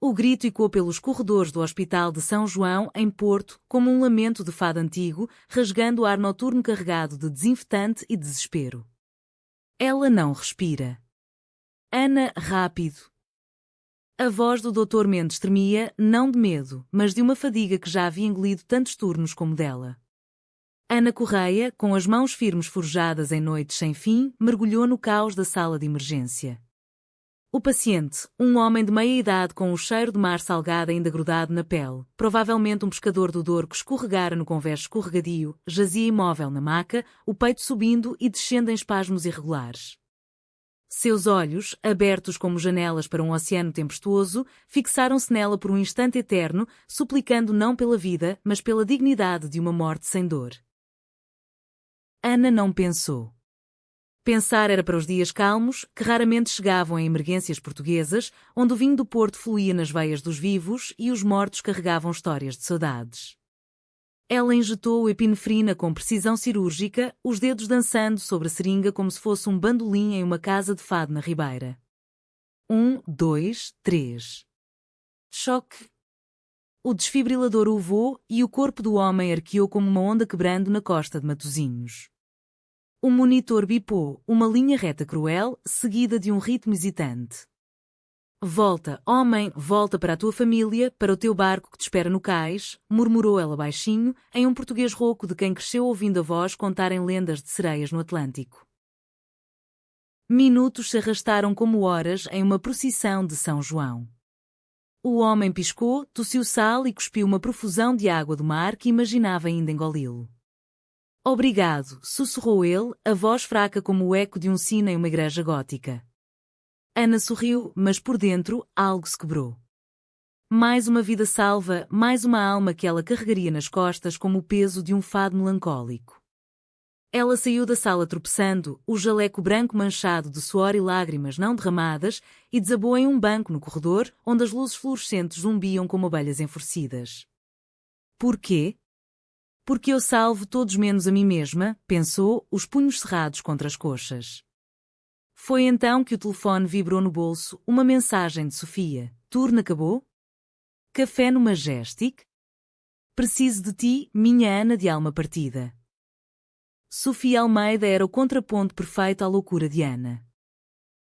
O grito ecoou pelos corredores do Hospital de São João, em Porto, como um lamento de fado antigo, rasgando o ar noturno carregado de desinfetante e desespero. Ela não respira. Ana, rápido. A voz do Dr. Mendes tremia, não de medo, mas de uma fadiga que já havia engolido tantos turnos como dela. Ana Correia, com as mãos firmes forjadas em noites sem fim, mergulhou no caos da sala de emergência. O paciente, um homem de meia idade com o cheiro de mar salgado ainda grudado na pele, provavelmente um pescador do Douro que escorregara no convés escorregadio, jazia imóvel na maca, o peito subindo e descendo em espasmos irregulares. Seus olhos, abertos como janelas para um oceano tempestuoso, fixaram-se nela por um instante eterno, suplicando não pela vida, mas pela dignidade de uma morte sem dor. Ana não pensou. Pensar era para os dias calmos, que raramente chegavam em emergências portuguesas, onde o vinho do Porto fluía nas veias dos vivos e os mortos carregavam histórias de saudades. Ela injetou epinefrina com precisão cirúrgica, os dedos dançando sobre a seringa como se fosse um bandolim em uma casa de fado na Ribeira. 1, 2, 3. Choque. O desfibrilador uvou e o corpo do homem arqueou como uma onda quebrando na costa de Matosinhos. O monitor bipou, uma linha reta cruel, seguida de um ritmo hesitante. Volta, homem, volta para a tua família, para o teu barco que te espera no cais, murmurou ela baixinho, em um português rouco de quem cresceu ouvindo a voz contarem lendas de sereias no Atlântico. Minutos se arrastaram como horas em uma procissão de São João. O homem piscou, tossiu sal e cuspiu uma profusão de água do mar que imaginava ainda engoli-lo. Obrigado, sussurrou ele, a voz fraca como o eco de um sino em uma igreja gótica. Ana sorriu, mas por dentro, algo se quebrou. Mais uma vida salva, mais uma alma que ela carregaria nas costas como o peso de um fado melancólico. Ela saiu da sala tropeçando, o jaleco branco manchado de suor e lágrimas não derramadas, e desabou em um banco no corredor, onde as luzes fluorescentes zumbiam como abelhas enfurecidas. Por quê? Porque eu salvo todos menos a mim mesma, pensou, os punhos cerrados contra as coxas. Foi então que o telefone vibrou no bolso, uma mensagem de Sofia. Turno acabou? Café no Majestic? Preciso de ti, minha Ana de alma partida. Sofia Almeida era o contraponto perfeito à loucura de Ana.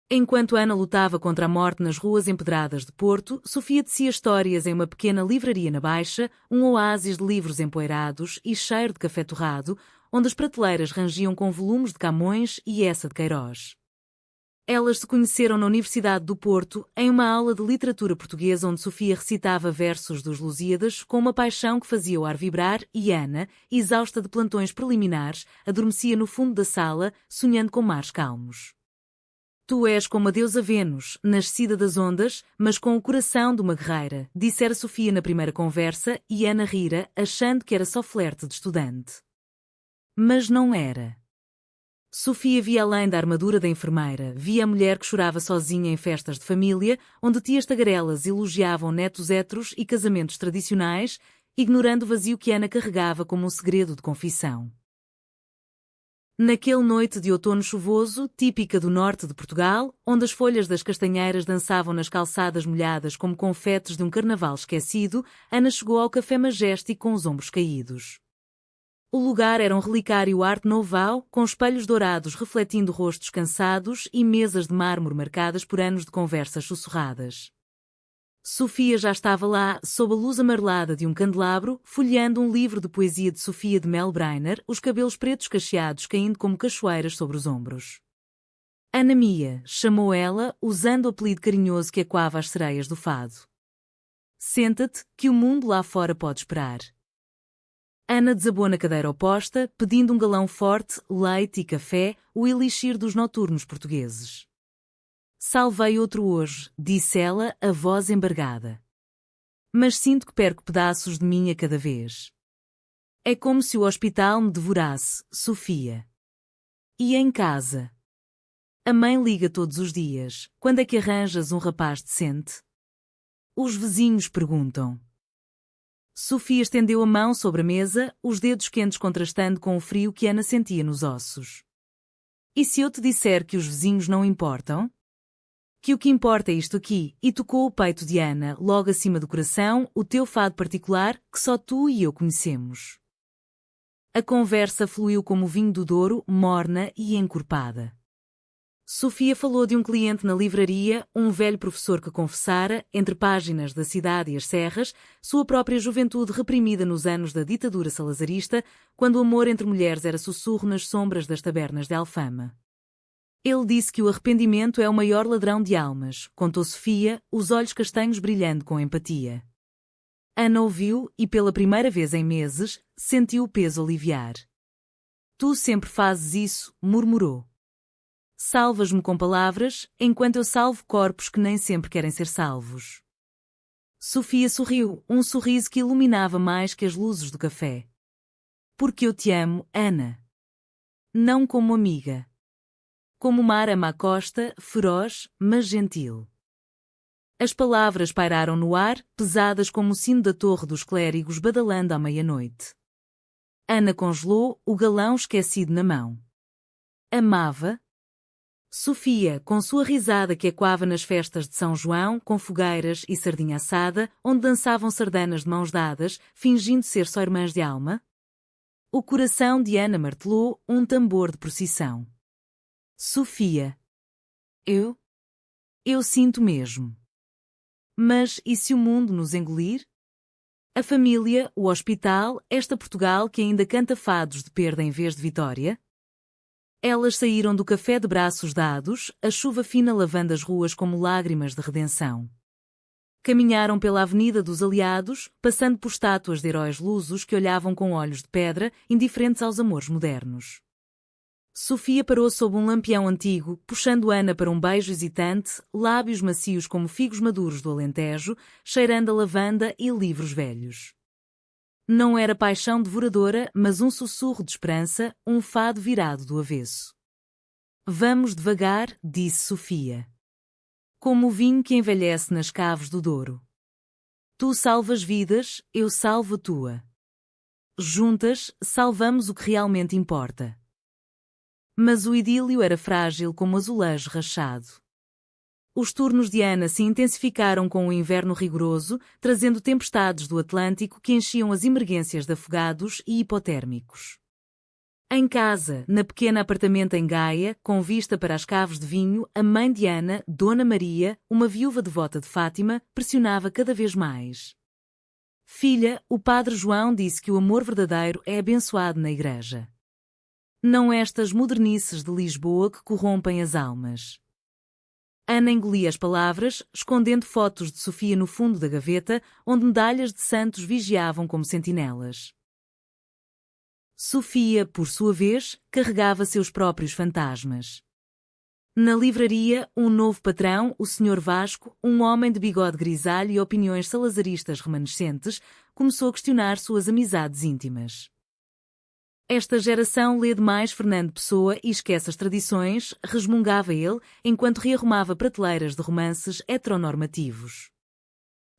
Enquanto Ana lutava contra a morte nas ruas empedradas de Porto, Sofia tecia histórias em uma pequena livraria na Baixa, um oásis de livros empoeirados e cheiro de café torrado, onde as prateleiras rangiam com volumes de Camões e Eça de Queiroz. Elas se conheceram na Universidade do Porto, em uma aula de literatura portuguesa onde Sofia recitava versos dos Lusíadas com uma paixão que fazia o ar vibrar e Ana, exausta de plantões preliminares, adormecia no fundo da sala, sonhando com mares calmos. Tu és como a deusa Vênus, nascida das ondas, mas com o coração de uma guerreira, dissera Sofia na primeira conversa, e Ana rira, achando que era só flerte de estudante. Mas não era. Sofia via além da armadura da enfermeira, via a mulher que chorava sozinha em festas de família, onde tias tagarelas elogiavam netos héteros e casamentos tradicionais, ignorando o vazio que Ana carregava como um segredo de confissão. Naquele noite de outono chuvoso, típica do norte de Portugal, onde as folhas das castanheiras dançavam nas calçadas molhadas como confetes de um carnaval esquecido, Ana chegou ao Café Majestic com os ombros caídos. O lugar era um relicário arte nouveau, com espelhos dourados refletindo rostos cansados e mesas de mármore marcadas por anos de conversas sussurradas. Sofia já estava lá, sob a luz amarelada de um candelabro, folheando um livro de poesia de Sofia de Melbreiner, os cabelos pretos cacheados caindo como cachoeiras sobre os ombros. Ana Mia, chamou ela, usando o apelido carinhoso que ecoava as sereias do fado. Senta-te, que o mundo lá fora pode esperar. Ana desabou na cadeira oposta, pedindo um galão forte, leite e café, o elixir dos noturnos portugueses. Salvei outro hoje, disse ela, a voz embargada. Mas sinto que perco pedaços de mim a cada vez. É como se o hospital me devorasse, Sofia. E em casa? A mãe liga todos os dias. Quando é que arranjas um rapaz decente? Os vizinhos perguntam. Sofia estendeu a mão sobre a mesa, os dedos quentes contrastando com o frio que Ana sentia nos ossos. E se eu te disser que os vizinhos não importam? Que o que importa é isto aqui, e tocou o peito de Ana, logo acima do coração, o teu fado particular, que só tu e eu conhecemos. A conversa fluiu como o vinho do Douro, morna e encorpada. Sofia falou de um cliente na livraria, um velho professor que confessara, entre páginas da cidade e as serras, sua própria juventude reprimida nos anos da ditadura salazarista, quando o amor entre mulheres era sussurro nas sombras das tabernas de Alfama. Ele disse que o arrependimento é o maior ladrão de almas, contou Sofia, os olhos castanhos brilhando com empatia. Ana ouviu e, pela primeira vez em meses, sentiu o peso aliviar. Tu sempre fazes isso, murmurou. Salvas-me com palavras, enquanto eu salvo corpos que nem sempre querem ser salvos. Sofia sorriu, um sorriso que iluminava mais que as luzes do café. Porque eu te amo, Ana. Não como amiga. Como o mar ama a costa, feroz, mas gentil. As palavras pairaram no ar, pesadas como o sino da torre dos clérigos badalando à meia-noite. Ana congelou, o galão esquecido na mão. Amava? Sofia, com sua risada que ecoava nas festas de São João, com fogueiras e sardinha assada, onde dançavam sardanas de mãos dadas, fingindo ser só irmãs de alma? O coração de Ana martelou, um tambor de procissão. Sofia. Eu sinto mesmo. Mas e se o mundo nos engolir? A família, o hospital, esta Portugal que ainda canta fados de perda em vez de vitória? Elas saíram do café de braços dados, a chuva fina lavando as ruas como lágrimas de redenção. Caminharam pela Avenida dos Aliados, passando por estátuas de heróis lusos que olhavam com olhos de pedra, indiferentes aos amores modernos. Sofia parou sob um lampião antigo, puxando Ana para um beijo hesitante, lábios macios como figos maduros do Alentejo, cheirando a lavanda e livros velhos. Não era paixão devoradora, mas um sussurro de esperança, um fado virado do avesso. Vamos devagar, disse Sofia. Como o vinho que envelhece nas caves do Douro. Tu salvas vidas, eu salvo a tua. Juntas, salvamos o que realmente importa. Mas o idílio era frágil como azulejo rachado. Os turnos de Ana se intensificaram com o inverno rigoroso, trazendo tempestades do Atlântico que enchiam as emergências de afogados e hipotérmicos. Em casa, na pequena apartamento em Gaia, com vista para as caves de vinho, a mãe de Ana, Dona Maria, uma viúva devota de Fátima, pressionava cada vez mais. Filha, o padre João disse que o amor verdadeiro é abençoado na igreja. Não estas modernices de Lisboa que corrompem as almas. Ana engolia as palavras, escondendo fotos de Sofia no fundo da gaveta, onde medalhas de santos vigiavam como sentinelas. Sofia, por sua vez, carregava seus próprios fantasmas. Na livraria, um novo patrão, o Sr. Vasco, um homem de bigode grisalho e opiniões salazaristas remanescentes, começou a questionar suas amizades íntimas. Esta geração lê demais Fernando Pessoa e esquece as tradições, resmungava ele, enquanto rearrumava prateleiras de romances heteronormativos.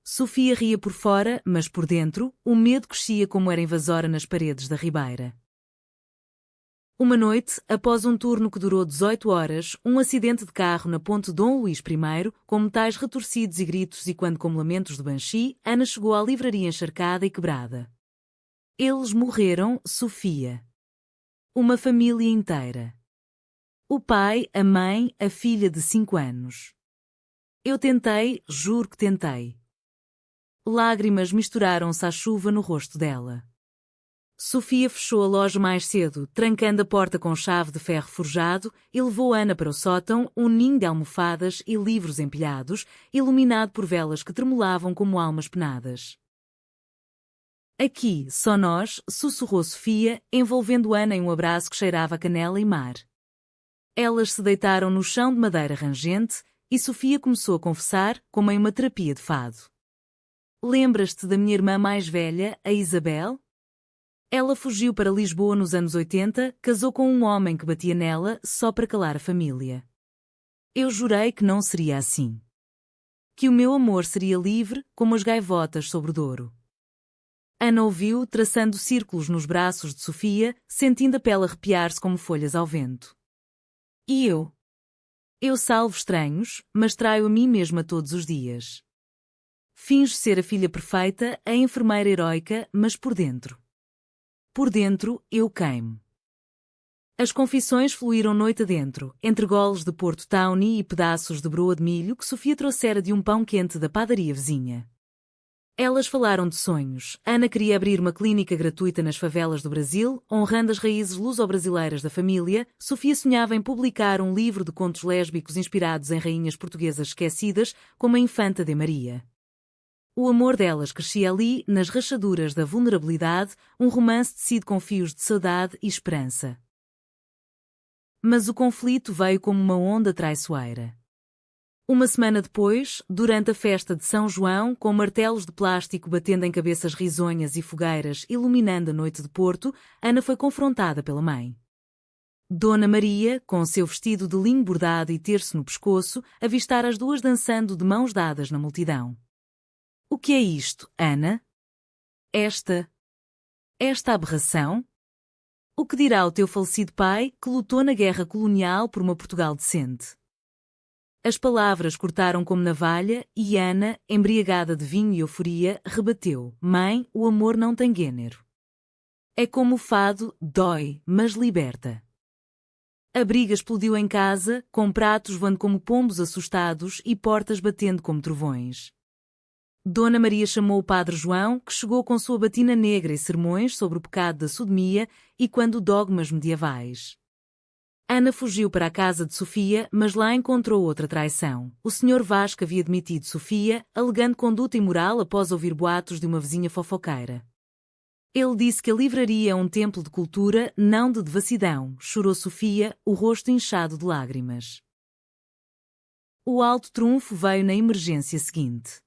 Sofia ria por fora, mas por dentro, o medo crescia como era invasora nas paredes da ribeira. Uma noite, após um turno que durou 18 horas, um acidente de carro na ponte Dom Luís I, com metais retorcidos e gritos e quando como lamentos de Banshee, Ana chegou à livraria encharcada e quebrada. Eles morreram, Sofia. Uma família inteira. O pai, a mãe, a filha de 5 anos. Eu tentei, juro que tentei. Lágrimas misturaram-se à chuva no rosto dela. Sofia fechou a loja mais cedo, trancando a porta com chave de ferro forjado, e levou Ana para o sótão, um ninho de almofadas e livros empilhados, iluminado por velas que tremulavam como almas penadas. Aqui, só nós, sussurrou Sofia, envolvendo Ana em um abraço que cheirava a canela e mar. Elas se deitaram no chão de madeira rangente, e Sofia começou a confessar, como em uma terapia de fado. Lembras-te da minha irmã mais velha, a Isabel? Ela fugiu para Lisboa nos anos 80, casou com um homem que batia nela só para calar a família. Eu jurei que não seria assim. Que o meu amor seria livre, como as gaivotas sobre o Douro. Ana ouviu, traçando círculos nos braços de Sofia, sentindo a pele arrepiar-se como folhas ao vento. E eu? Eu salvo estranhos, mas traio a mim mesma todos os dias. Finjo ser a filha perfeita, a enfermeira heroica, mas por dentro. Por dentro, eu queimo. As confissões fluíram noite adentro, entre goles de Porto Tawny e pedaços de broa de milho que Sofia trouxera de um pão quente da padaria vizinha. Elas falaram de sonhos. Ana queria abrir uma clínica gratuita nas favelas do Brasil, honrando as raízes luso-brasileiras da família. Sofia sonhava em publicar um livro de contos lésbicos inspirados em rainhas portuguesas esquecidas, como a Infanta de Maria. O amor delas crescia ali, nas rachaduras da vulnerabilidade, um romance tecido com fios de saudade e esperança. Mas o conflito veio como uma onda traiçoeira. Uma semana depois, durante a festa de São João, com martelos de plástico batendo em cabeças risonhas e fogueiras iluminando a noite de Porto, Ana foi confrontada pela mãe. Dona Maria, com seu vestido de linho bordado e terço no pescoço, avistara as duas dançando de mãos dadas na multidão. O que é isto, Ana? Esta aberração? O que dirá o teu falecido pai, que lutou na guerra colonial por uma Portugal decente? As palavras cortaram como navalha e Ana, embriagada de vinho e euforia, rebateu: Mãe, o amor não tem gênero. É como o fado, dói, mas liberta. A briga explodiu em casa, com pratos voando como pombos assustados e portas batendo como trovões. Dona Maria chamou o Padre João, que chegou com sua batina negra e sermões sobre o pecado da sodomia e quando dogmas medievais. Ana fugiu para a casa de Sofia, mas lá encontrou outra traição. O Sr. Vasco havia demitido Sofia, alegando conduta imoral após ouvir boatos de uma vizinha fofoqueira. Ele disse que a livraria é um templo de cultura, não de devassidão, chorou Sofia, o rosto inchado de lágrimas. O alto trunfo veio na emergência seguinte.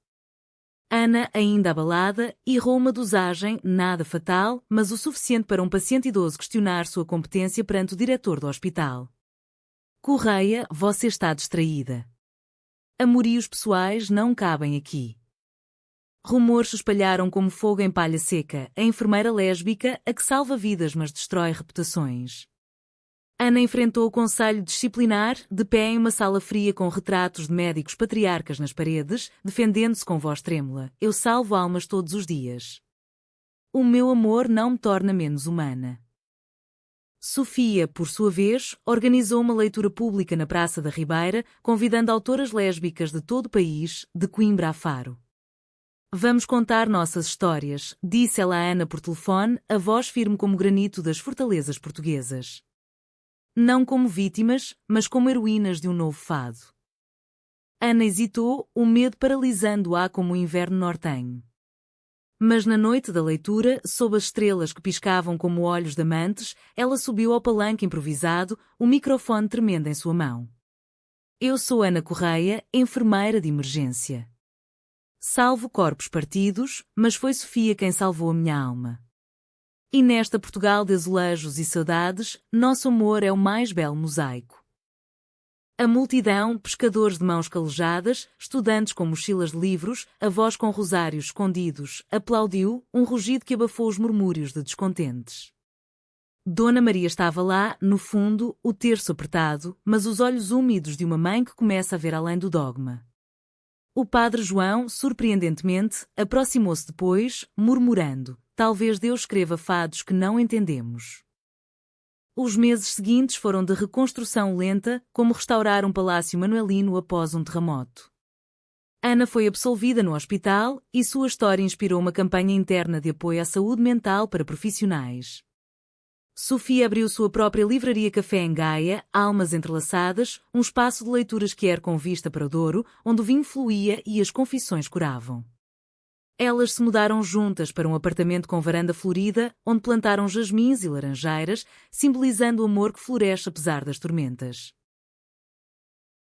Ana, ainda abalada, errou uma dosagem, nada fatal, mas o suficiente para um paciente idoso questionar sua competência perante o diretor do hospital. Correia, você está distraída. Amorios pessoais não cabem aqui. Rumores se espalharam como fogo em palha seca, a enfermeira lésbica, a que salva vidas mas destrói reputações. Ana enfrentou o conselho disciplinar, de pé em uma sala fria com retratos de médicos patriarcas nas paredes, defendendo-se com voz trêmula: Eu salvo almas todos os dias. O meu amor não me torna menos humana. Sofia, por sua vez, organizou uma leitura pública na Praça da Ribeira, convidando autoras lésbicas de todo o país, de Coimbra a Faro. Vamos contar nossas histórias, disse ela a Ana por telefone, a voz firme como granito das fortalezas portuguesas. Não como vítimas, mas como heroínas de um novo fado. Ana hesitou, o medo paralisando-a como o inverno nortenho. Mas na noite da leitura, sob as estrelas que piscavam como olhos de amantes, ela subiu ao palanque improvisado, o microfone tremendo em sua mão. Eu sou Ana Correia, enfermeira de emergência. Salvo corpos partidos, mas foi Sofia quem salvou a minha alma. E nesta Portugal de azulejos e saudades, nosso amor é o mais belo mosaico. A multidão, pescadores de mãos calejadas, estudantes com mochilas de livros, avós com rosários escondidos, aplaudiu, um rugido que abafou os murmúrios de descontentes. Dona Maria estava lá, no fundo, o terço apertado, mas os olhos úmidos de uma mãe que começa a ver além do dogma. O Padre João, surpreendentemente, aproximou-se depois, murmurando: Talvez Deus escreva fados que não entendemos. Os meses seguintes foram de reconstrução lenta, como restaurar um palácio manuelino após um terremoto. Ana foi absolvida no hospital, e sua história inspirou uma campanha interna de apoio à saúde mental para profissionais. Sofia abriu sua própria livraria-café em Gaia, Almas Entrelaçadas, um espaço de leituras que era com vista para o Douro, onde o vinho fluía e as confissões curavam. Elas se mudaram juntas para um apartamento com varanda florida, onde plantaram jasmins e laranjeiras, simbolizando o amor que floresce apesar das tormentas.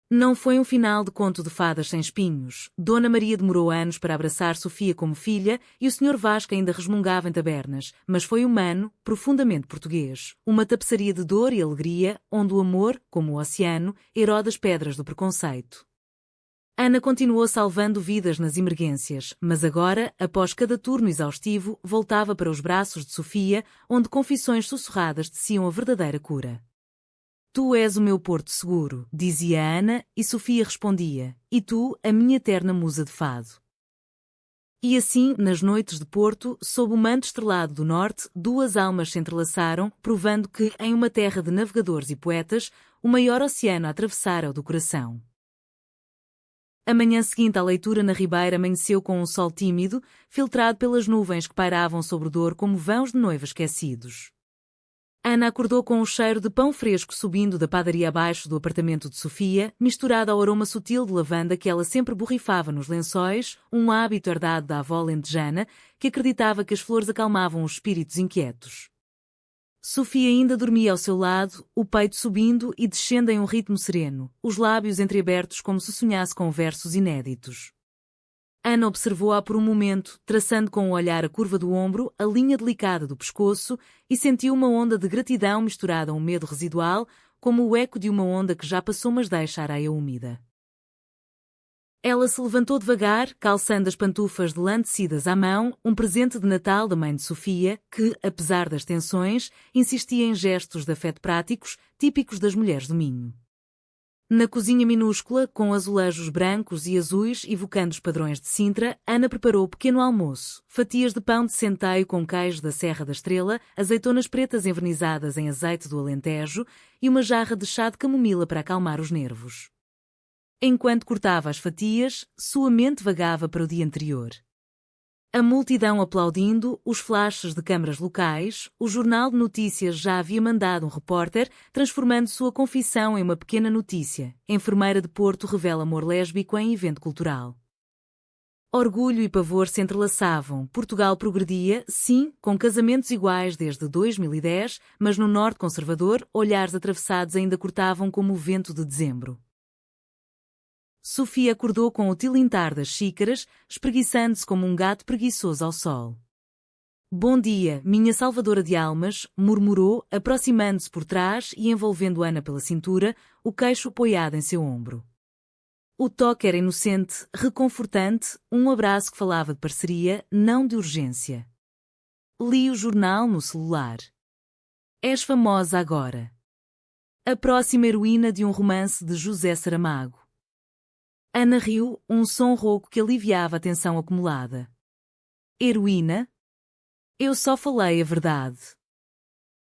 Não foi um final de conto de fadas sem espinhos. Dona Maria demorou anos para abraçar Sofia como filha e o Sr. Vasco ainda resmungava em tabernas, mas foi humano, profundamente português. Uma tapeçaria de dor e alegria, onde o amor, como o oceano, eroda as pedras do preconceito. Ana continuou salvando vidas nas emergências, mas agora, após cada turno exaustivo, voltava para os braços de Sofia, onde confissões sussurradas teciam a verdadeira cura. Tu és o meu porto seguro, dizia Ana, e Sofia respondia, e tu, a minha eterna musa de fado. E assim, nas noites de Porto, sob o manto estrelado do norte, duas almas se entrelaçaram, provando que, em uma terra de navegadores e poetas, o maior oceano a atravessara o do coração. A manhã seguinte à leitura na ribeira amanheceu com um sol tímido, filtrado pelas nuvens que pairavam sobre o Douro como vãos de noiva esquecidos. Ana acordou com o cheiro de pão fresco subindo da padaria abaixo do apartamento de Sofia, misturado ao aroma sutil de lavanda que ela sempre borrifava nos lençóis, um hábito herdado da avó lentejana, que acreditava que as flores acalmavam os espíritos inquietos. Sofia ainda dormia ao seu lado, o peito subindo e descendo em um ritmo sereno, os lábios entreabertos como se sonhasse com versos inéditos. Ana observou-a por um momento, traçando com o olhar a curva do ombro, a linha delicada do pescoço, e sentiu uma onda de gratidão misturada a um medo residual, como o eco de uma onda que já passou mas deixa a areia úmida. Ela se levantou devagar, calçando as pantufas de lã tecidas à mão, um presente de Natal da mãe de Sofia, que, apesar das tensões, insistia em gestos de afeto práticos, típicos das mulheres do Minho. Na cozinha minúscula, com azulejos brancos e azuis evocando os padrões de Sintra, Ana preparou pequeno almoço, fatias de pão de centeio com queijo da Serra da Estrela, azeitonas pretas envernizadas em azeite do Alentejo e uma jarra de chá de camomila para acalmar os nervos. Enquanto cortava as fatias, sua mente vagava para o dia anterior. A multidão aplaudindo, os flashes de câmaras locais, o jornal de notícias já havia mandado um repórter, transformando sua confissão em uma pequena notícia. Enfermeira de Porto revela amor lésbico em evento cultural. Orgulho e pavor se entrelaçavam. Portugal progredia, sim, com casamentos iguais desde 2010, mas no norte conservador, olhares atravessados ainda cortavam como o vento de dezembro. Sofia acordou com o tilintar das xícaras, espreguiçando-se como um gato preguiçoso ao sol. Bom dia, minha salvadora de almas, murmurou, aproximando-se por trás e envolvendo Ana pela cintura, o queixo apoiado em seu ombro. O toque era inocente, reconfortante, um abraço que falava de parceria, não de urgência. Li o jornal no celular. És famosa agora. A próxima heroína de um romance de José Saramago. Ana riu, um som rouco que aliviava a tensão acumulada. Heroína? Eu só falei a verdade.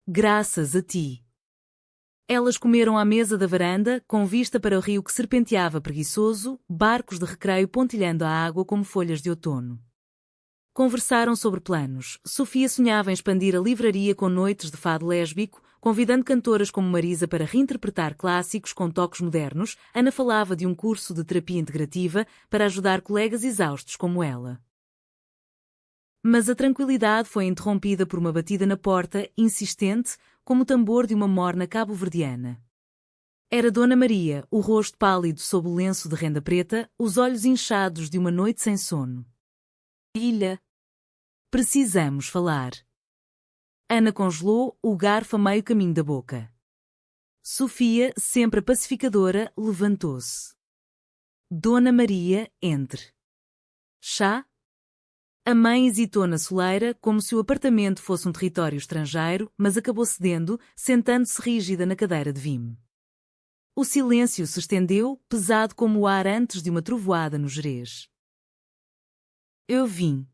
Graças a ti. Elas comeram à mesa da varanda, com vista para o rio que serpenteava preguiçoso, barcos de recreio pontilhando a água como folhas de outono. Conversaram sobre planos. Sofia sonhava em expandir a livraria com noites de fado lésbico, convidando cantoras como Marisa para reinterpretar clássicos com toques modernos. Ana falava de um curso de terapia integrativa para ajudar colegas exaustos como ela. Mas a tranquilidade foi interrompida por uma batida na porta, insistente, como o tambor de uma morna cabo-verdiana. Era Dona Maria, o rosto pálido sob o lenço de renda preta, os olhos inchados de uma noite sem sono. Filha, precisamos falar. Ana congelou, o garfo a meio caminho da boca. Sofia, sempre a pacificadora, levantou-se. Dona Maria, entre. Chá? A mãe hesitou na soleira, como se o apartamento fosse um território estrangeiro, mas acabou cedendo, sentando-se rígida na cadeira de vime. O silêncio se estendeu, pesado como o ar antes de uma trovoada no Gerês. Eu vim.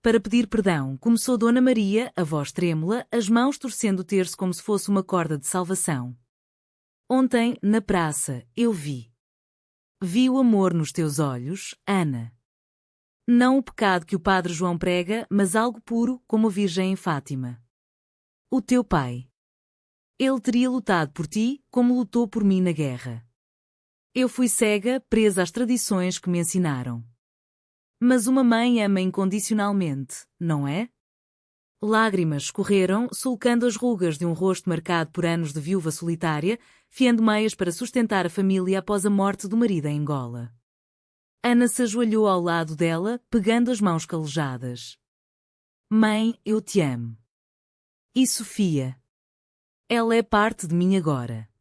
Para pedir perdão, começou Dona Maria, a voz trêmula, as mãos torcendo o terço como se fosse uma corda de salvação. Ontem, na praça, eu vi. Vi o amor nos teus olhos, Ana. Não o pecado que o Padre João prega, mas algo puro, como a Virgem em Fátima. O teu pai. Ele teria lutado por ti, como lutou por mim na guerra. Eu fui cega, presa às tradições que me ensinaram. Mas uma mãe ama incondicionalmente, não é? Lágrimas escorreram, sulcando as rugas de um rosto marcado por anos de viúva solitária, fiando meias para sustentar a família após a morte do marido em Angola. Ana se ajoelhou ao lado dela, pegando as mãos calejadas. Mãe, eu te amo. E Sofia? Ela é parte de mim agora.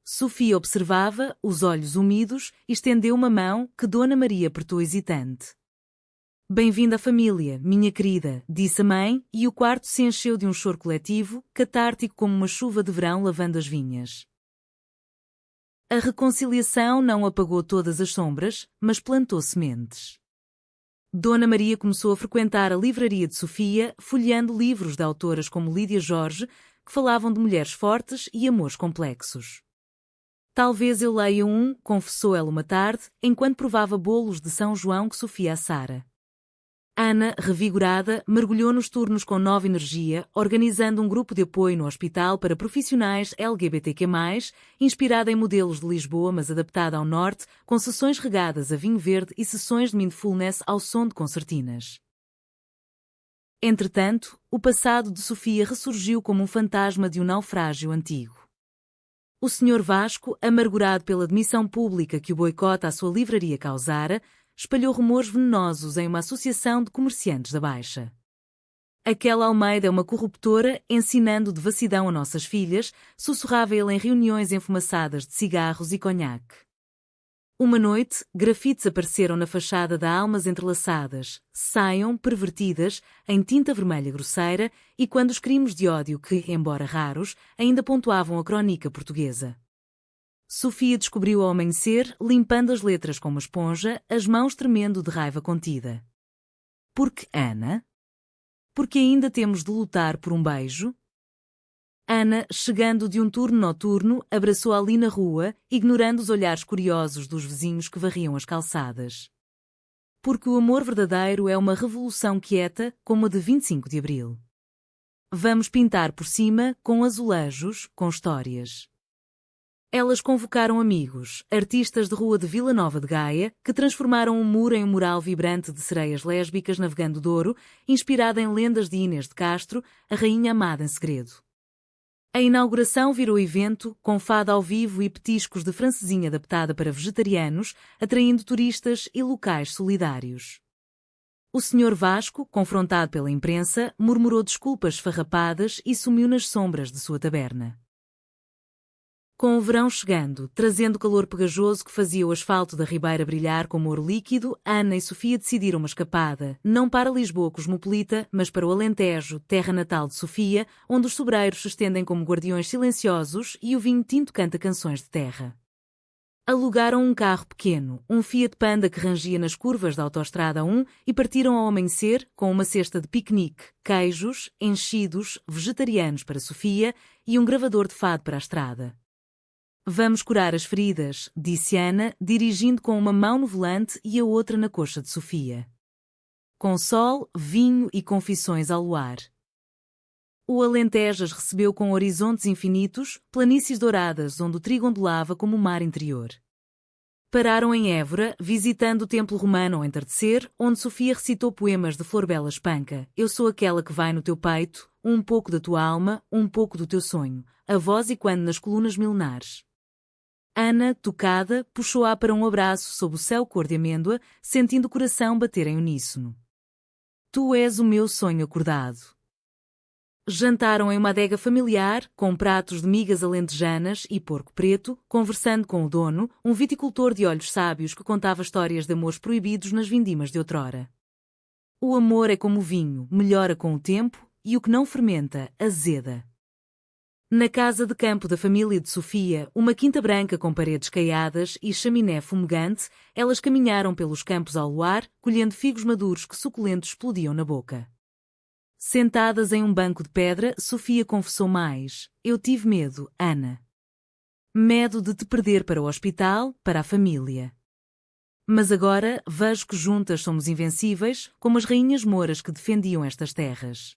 Sofia observava, os olhos úmidos, e estendeu uma mão que Dona Maria apertou hesitante. Bem-vinda à família, minha querida, disse a mãe, e o quarto se encheu de um choro coletivo, catártico como uma chuva de verão lavando as vinhas. A reconciliação não apagou todas as sombras, mas plantou sementes. Dona Maria começou a frequentar a livraria de Sofia, folheando livros de autoras como Lídia Jorge, que falavam de mulheres fortes e amores complexos. Talvez eu leia um, confessou ela uma tarde, enquanto provava bolos de São João que Sofia assara. Ana, revigorada, mergulhou nos turnos com nova energia, organizando um grupo de apoio no hospital para profissionais LGBTQ+, inspirada em modelos de Lisboa mas adaptada ao norte, com sessões regadas a vinho verde e sessões de mindfulness ao som de concertinas. Entretanto, o passado de Sofia ressurgiu como um fantasma de um naufrágio antigo. O Sr. Vasco, amargurado pela demissão pública que o boicote à sua livraria causara, espalhou rumores venenosos em uma associação de comerciantes da Baixa. Aquela Almeida é uma corruptora, ensinando devassidão a nossas filhas, sussurrava ele em reuniões enfumaçadas de cigarros e conhaque. Uma noite, grafites apareceram na fachada da Almas Entrelaçadas, saiam, pervertidas, em tinta vermelha grosseira, e quando os crimes de ódio que, embora raros, ainda pontuavam a crónica portuguesa. Sofia descobriu ao amanhecer, limpando as letras com uma esponja, as mãos tremendo de raiva contida. Porque Ana? Porque ainda temos de lutar por um beijo? Ana, chegando de um turno noturno, abraçou ali na rua, ignorando os olhares curiosos dos vizinhos que varriam as calçadas. Porque o amor verdadeiro é uma revolução quieta, como a de 25 de Abril. Vamos pintar por cima, com azulejos, com histórias. Elas convocaram amigos, artistas de rua de Vila Nova de Gaia, que transformaram um muro em um mural vibrante de sereias lésbicas navegando Douro, inspirada em lendas de Inês de Castro, a rainha amada em segredo. A inauguração virou evento, com fado ao vivo e petiscos de francesinha adaptada para vegetarianos, atraindo turistas e locais solidários. O Sr. Vasco, confrontado pela imprensa, murmurou desculpas esfarrapadas e sumiu nas sombras de sua taberna. Com o verão chegando, trazendo calor pegajoso que fazia o asfalto da Ribeira brilhar como ouro líquido, Ana e Sofia decidiram uma escapada, não para Lisboa cosmopolita, mas para o Alentejo, terra natal de Sofia, onde os sobreiros se estendem como guardiões silenciosos e o vinho tinto canta canções de terra. Alugaram um carro pequeno, um Fiat Panda que rangia nas curvas da Autoestrada 1 e partiram ao amanhecer com uma cesta de piquenique, queijos, enchidos, vegetarianos para Sofia e um gravador de fado para a estrada. Vamos curar as feridas, disse Ana, dirigindo com uma mão no volante e a outra na coxa de Sofia. Com sol, vinho e confissões ao luar. O Alentejo as recebeu com horizontes infinitos, planícies douradas onde o trigo ondulava como o mar interior. Pararam em Évora, visitando o templo romano ao entardecer, onde Sofia recitou poemas de Florbela Espanca. Eu sou aquela que vai no teu peito, um pouco da tua alma, um pouco do teu sonho, a voz e quando nas colunas milenares. Ana, tocada, puxou-a para um abraço sob o céu cor de amêndoa, sentindo o coração bater em uníssono. Tu és o meu sonho acordado. Jantaram em uma adega familiar, com pratos de migas alentejanas e porco preto, conversando com o dono, um viticultor de olhos sábios que contava histórias de amores proibidos nas vindimas de outrora. O amor é como o vinho, melhora com o tempo, e o que não fermenta, azeda. Na casa de campo da família de Sofia, uma quinta branca com paredes caiadas e chaminé fumegante, elas caminharam pelos campos ao luar, colhendo figos maduros que suculentos explodiam na boca. Sentadas em um banco de pedra, Sofia confessou mais. Eu tive medo, Ana. Medo de te perder para o hospital, para a família. Mas agora vejo que juntas somos invencíveis, como as rainhas mouras que defendiam estas terras.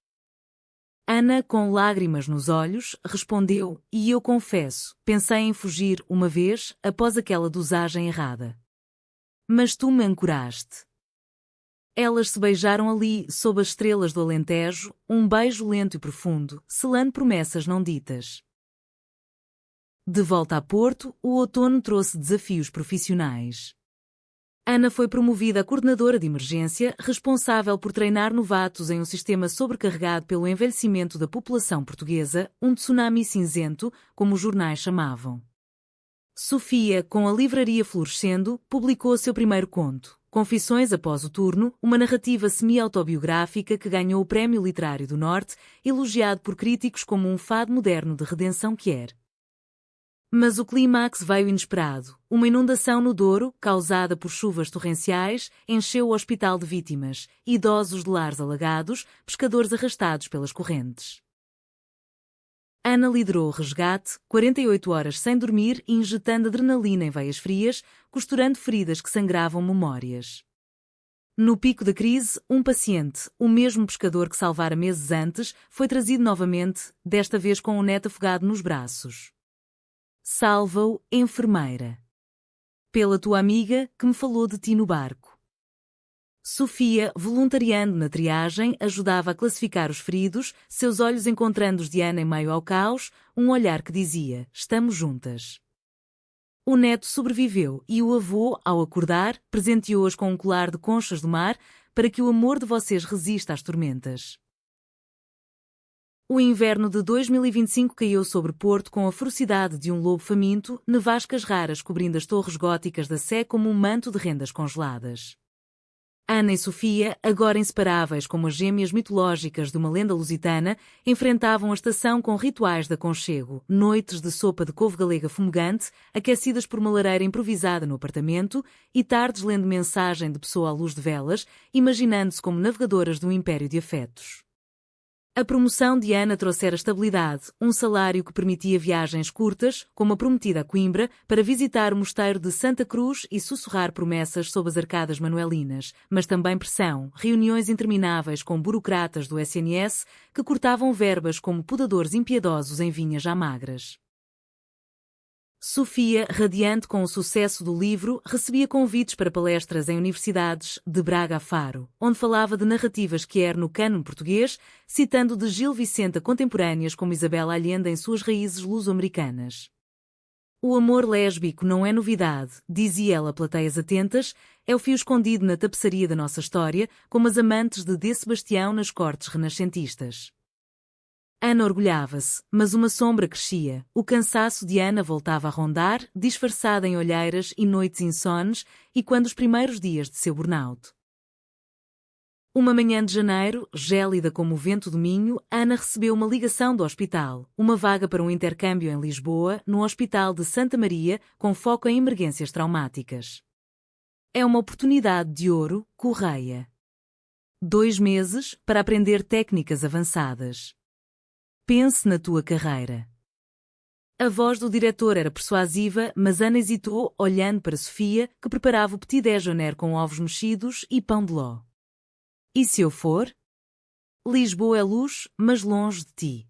Ana, com lágrimas nos olhos, respondeu, e eu confesso, pensei em fugir uma vez, após aquela dosagem errada. Mas tu me ancoraste. Elas se beijaram ali, sob as estrelas do Alentejo, um beijo lento e profundo, selando promessas não ditas. De volta a Porto, o outono trouxe desafios profissionais. Ana foi promovida a coordenadora de emergência, responsável por treinar novatos em um sistema sobrecarregado pelo envelhecimento da população portuguesa, um tsunami cinzento, como os jornais chamavam. Sofia, com a livraria florescendo, publicou seu primeiro conto, Confissões após o turno, uma narrativa semi-autobiográfica que ganhou o Prémio Literário do Norte, elogiado por críticos como um fado moderno de redenção que era. Mas o clímax veio inesperado. Uma inundação no Douro, causada por chuvas torrenciais, encheu o hospital de vítimas, idosos de lares alagados, pescadores arrastados pelas correntes. Ana liderou o resgate, 48 horas sem dormir e injetando adrenalina em veias frias, costurando feridas que sangravam memórias. No pico da crise, um paciente, o mesmo pescador que salvara meses antes, foi trazido novamente, desta vez com o neto afogado nos braços. Salva-o, enfermeira. Pela tua amiga, que me falou de ti no barco. Sofia, voluntariando na triagem, ajudava a classificar os feridos, seus olhos encontrando os de Ana em meio ao caos, um olhar que dizia, estamos juntas. O neto sobreviveu e o avô, ao acordar, presenteou-as com um colar de conchas do mar para que o amor de vocês resista às tormentas. O inverno de 2025 caiu sobre Porto com a ferocidade de um lobo faminto, nevascas raras cobrindo as torres góticas da Sé como um manto de rendas congeladas. Ana e Sofia, agora inseparáveis como as gêmeas mitológicas de uma lenda lusitana, enfrentavam a estação com rituais de aconchego, noites de sopa de couve galega fumegante, aquecidas por uma lareira improvisada no apartamento, e tardes lendo mensagem de pessoa à luz de velas, imaginando-se como navegadoras de um império de afetos. A promoção de Ana trouxera estabilidade, um salário que permitia viagens curtas, como a prometida a Coimbra, para visitar o mosteiro de Santa Cruz e sussurrar promessas sob as arcadas manuelinas, mas também pressão, reuniões intermináveis com burocratas do SNS que cortavam verbas como podadores impiedosos em vinhas já magras. Sofia, radiante com o sucesso do livro, recebia convites para palestras em universidades, de Braga a Faro, onde falava de narrativas que era no cânon português, citando de Gil Vicente a contemporâneas como Isabel Allende em suas raízes luso-americanas. O amor lésbico não é novidade, dizia ela a plateias atentas, é o fio escondido na tapeçaria da nossa história, como as amantes de D. Sebastião nas cortes renascentistas. Ana orgulhava-se, mas uma sombra crescia. O cansaço de Ana voltava a rondar, disfarçada em olheiras e noites insones, e quando os primeiros dias de seu burnout. Uma manhã de janeiro, gélida como o vento do Minho, Ana recebeu uma ligação do hospital, uma vaga para um intercâmbio em Lisboa, no Hospital de Santa Maria, com foco em emergências traumáticas. É uma oportunidade de ouro, Correia. 2 meses para aprender técnicas avançadas. Pense na tua carreira. A voz do diretor era persuasiva, mas Ana hesitou, olhando para Sofia, que preparava o petit déjeuner com ovos mexidos e pão de ló. E se eu for? Lisboa é luz, mas longe de ti.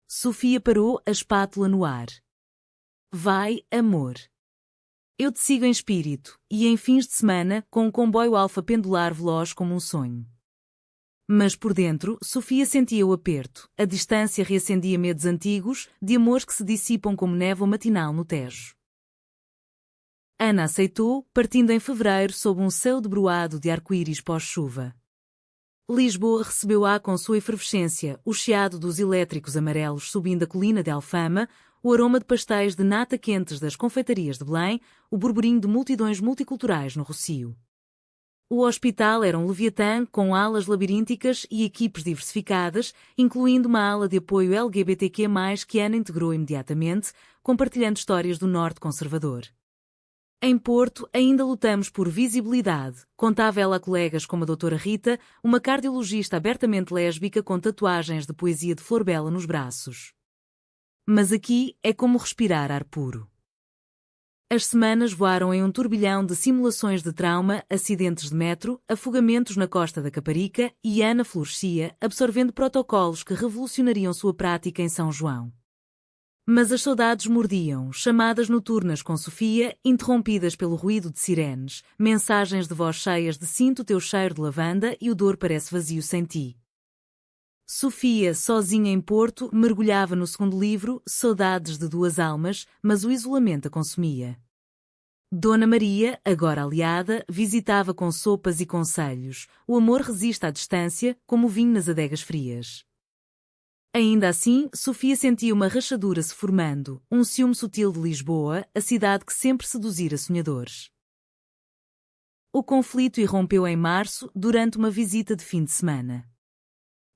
Sofia parou a espátula no ar. Vai, amor. Eu te sigo em espírito, e em fins de semana, com um comboio alfa pendular veloz como um sonho. Mas por dentro, Sofia sentia o aperto, a distância reacendia medos antigos, de amores que se dissipam como névoa matinal no Tejo. Ana aceitou, partindo em fevereiro sob um céu debruado de arco-íris pós-chuva. Lisboa recebeu-a com sua efervescência, o chiado dos elétricos amarelos subindo a colina de Alfama, o aroma de pastéis de nata quentes das confeitarias de Belém, o burburinho de multidões multiculturais no Rossio. O hospital era um leviatã com alas labirínticas e equipes diversificadas, incluindo uma ala de apoio LGBTQ+, que Ana integrou imediatamente, compartilhando histórias do Norte conservador. Em Porto, ainda lutamos por visibilidade, contava ela a colegas como a doutora Rita, uma cardiologista abertamente lésbica com tatuagens de poesia de Florbela nos braços. Mas aqui é como respirar ar puro. As semanas voaram em um turbilhão de simulações de trauma, acidentes de metro, afogamentos na costa da Caparica e Ana florescia, absorvendo protocolos que revolucionariam sua prática em São João. Mas as saudades mordiam, chamadas noturnas com Sofia, interrompidas pelo ruído de sirenes, mensagens de voz cheias de sinto o teu cheiro de lavanda e o dor parece vazio sem ti. Sofia, sozinha em Porto, mergulhava no segundo livro, Saudades de Duas Almas, mas o isolamento a consumia. Dona Maria, agora aliada, visitava com sopas e conselhos. O amor resiste à distância, como o vinho nas adegas frias. Ainda assim, Sofia sentia uma rachadura se formando, um ciúme sutil de Lisboa, a cidade que sempre seduzira sonhadores. O conflito irrompeu em março, durante uma visita de fim de semana.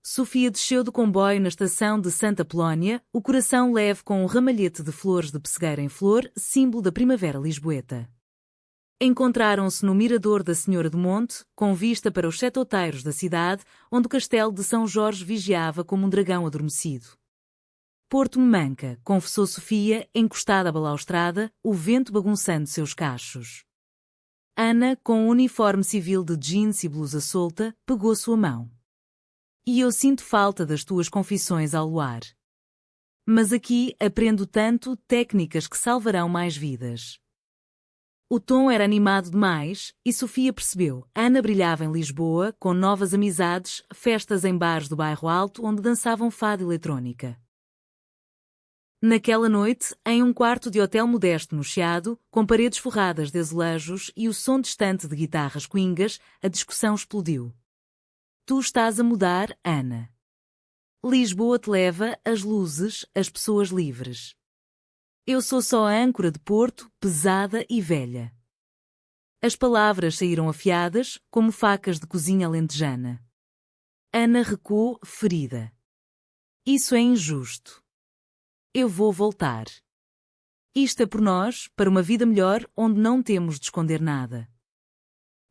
Sofia desceu do comboio na estação de Santa Apolónia, o coração leve com um ramalhete de flores de pessegueira em flor, símbolo da primavera lisboeta. Encontraram-se no mirador da Senhora do Monte, com vista para os 7 outeiros da cidade, onde o castelo de São Jorge vigiava como um dragão adormecido. Porto me manca, confessou Sofia, encostada à balaustrada, o vento bagunçando seus cachos. Ana, com um uniforme civil de jeans e blusa solta, pegou sua mão. E eu sinto falta das tuas confissões ao luar. Mas aqui aprendo tanto, técnicas que salvarão mais vidas. O tom era animado demais, e Sofia percebeu. Ana brilhava em Lisboa, com novas amizades, festas em bares do bairro Alto onde dançavam fado eletrónica. Naquela noite, em um quarto de hotel modesto no Chiado, com paredes forradas de azulejos e o som distante de guitarras coingas, a discussão explodiu. Tu estás a mudar, Ana. Lisboa te leva, as luzes, as pessoas livres. Eu sou só a âncora de Porto, pesada e velha. As palavras saíram afiadas, como facas de cozinha alentejana. Ana recuou, ferida. Isso é injusto. Eu vou voltar. Isto é por nós, para uma vida melhor, onde não temos de esconder nada.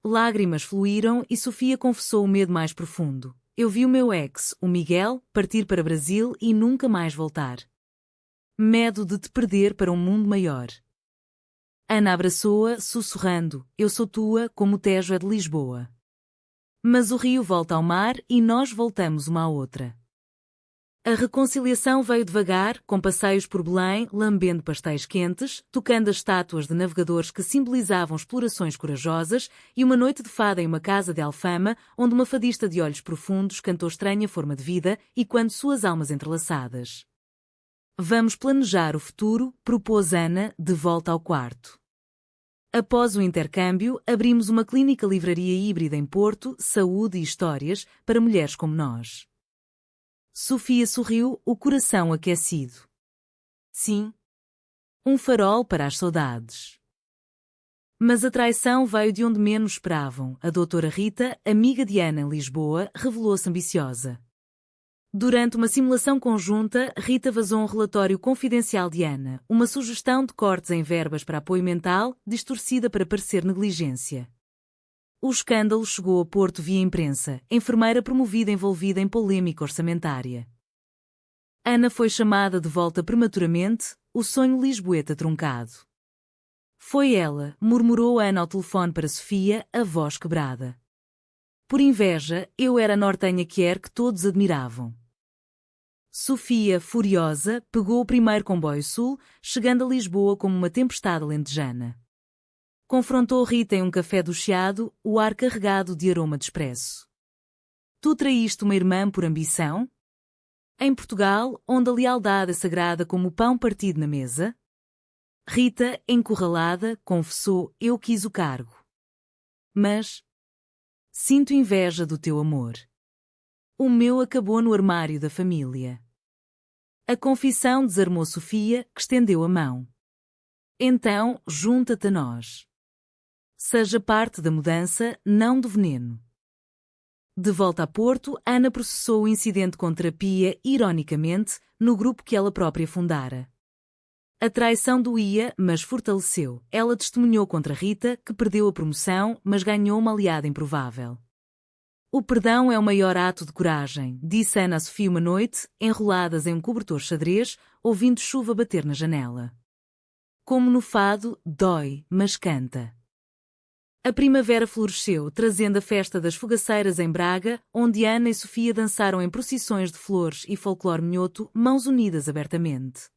Lágrimas fluíram e Sofia confessou o medo mais profundo. Eu vi o meu ex, o Miguel, partir para Brasil e nunca mais voltar. Medo de te perder para um mundo maior. Ana abraçou-a, sussurrando, eu sou tua, como o Tejo é de Lisboa. Mas o rio volta ao mar e nós voltamos uma à outra. A reconciliação veio devagar, com passeios por Belém, lambendo pastéis quentes, tocando as estátuas de navegadores que simbolizavam explorações corajosas, e uma noite de fada em uma casa de Alfama, onde uma fadista de olhos profundos cantou estranha forma de vida e quando suas almas entrelaçadas. Vamos planejar o futuro, propôs Ana, de volta ao quarto. Após o intercâmbio, abrimos uma clínica-livraria híbrida em Porto, saúde e histórias, para mulheres como nós. Sofia sorriu, o coração aquecido. Sim. Um farol para as saudades. Mas a traição veio de onde menos esperavam. A doutora Rita, amiga de Ana em Lisboa, revelou-se ambiciosa. Durante uma simulação conjunta, Rita vazou um relatório confidencial de Ana, uma sugestão de cortes em verbas para apoio mental, distorcida para parecer negligência. O escândalo chegou a Porto via imprensa, enfermeira promovida envolvida em polêmica orçamentária. Ana foi chamada de volta prematuramente, o sonho lisboeta truncado. Foi ela, murmurou Ana ao telefone para Sofia, a voz quebrada. Por inveja, eu era a nortenha que todos admiravam. Sofia, furiosa, pegou o primeiro comboio sul, chegando a Lisboa como uma tempestade alentejana. Confrontou Rita em um café do Chiado, o ar carregado de aroma de expresso. Tu traíste uma irmã por ambição? Em Portugal, onde a lealdade é sagrada como o pão partido na mesa? Rita, encurralada, confessou, eu quis o cargo. Mas sinto inveja do teu amor. O meu acabou no armário da família. A confissão desarmou Sofia, que estendeu a mão. Então, junta-te a nós. Seja parte da mudança, não do veneno. De volta a Porto, Ana processou o incidente com terapia, ironicamente, no grupo que ela própria fundara. A traição doía, mas fortaleceu. Ela testemunhou contra Rita, que perdeu a promoção, mas ganhou uma aliada improvável. O perdão é o maior ato de coragem, disse Ana a Sofia uma noite, enroladas em um cobertor xadrez, ouvindo chuva bater na janela. Como no fado, dói, mas canta. A primavera floresceu, trazendo a festa das fogaceiras em Braga, onde Ana e Sofia dançaram em procissões de flores e folclore minhoto, mãos unidas abertamente.